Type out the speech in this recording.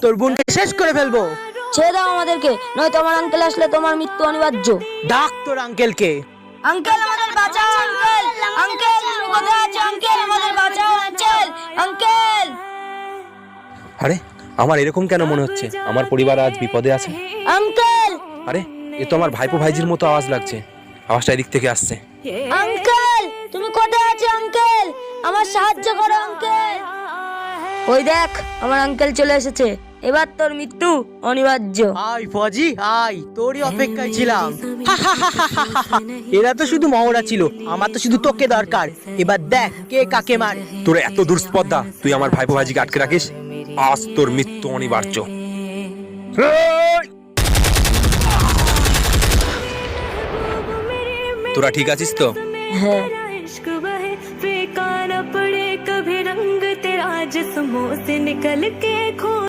তোর বোনকে শেষ করে ফেলবো। ছেড়ে দাও আমাদেরকে, নয়তো আমার আঙ্কেল আসলে তোমার মৃত্যু অনিবার্য। ডাক তোর আঙ্কেলকে। আঙ্কেল আমাদের বাঁচাও, আঙ্কেল আঙ্কেল তুমি কোথায় আছো? আঙ্কেল আমাদের বাঁচাও, আঙ্কেল আঙ্কেল। আরে আমার এরকম কেন মনে হচ্ছে আমার পরিবার আজ বিপদে আছে? আঙ্কেল আরে এ তো আমার ভাইপো ভাইজির মতো আওয়াজ লাগছে। আওয়াজটা এদিক থেকে আসছে। আঙ্কেল তুমি কোথায় আছো? আঙ্কেল আমার সাহায্য করো আঙ্কেল। ওই দেখ আমার আঙ্কেল চলে এসেছে, এবার তোর মৃত্যু অনিবার্য। আয় ফজি আয়, তোরই অপেক্ষায় ছিলাম। এরা তো শুধু মহড়া ছিল, আমার তো শুধু তোকে দরকার। এবার দেখ কে কাকে মারে। তোর এত দুঃস্পর্ধা, তুই আমার ভাইপো ভাইজিকে আটকে রাখিস। আজ তোর মৃত্যু অনিবার্য। তোরা ঠিক আছিস তো? হ্যাঁ। इश्क बहे फीका न पड़े कभी रंग तेरा जिस्मों से निकल के खो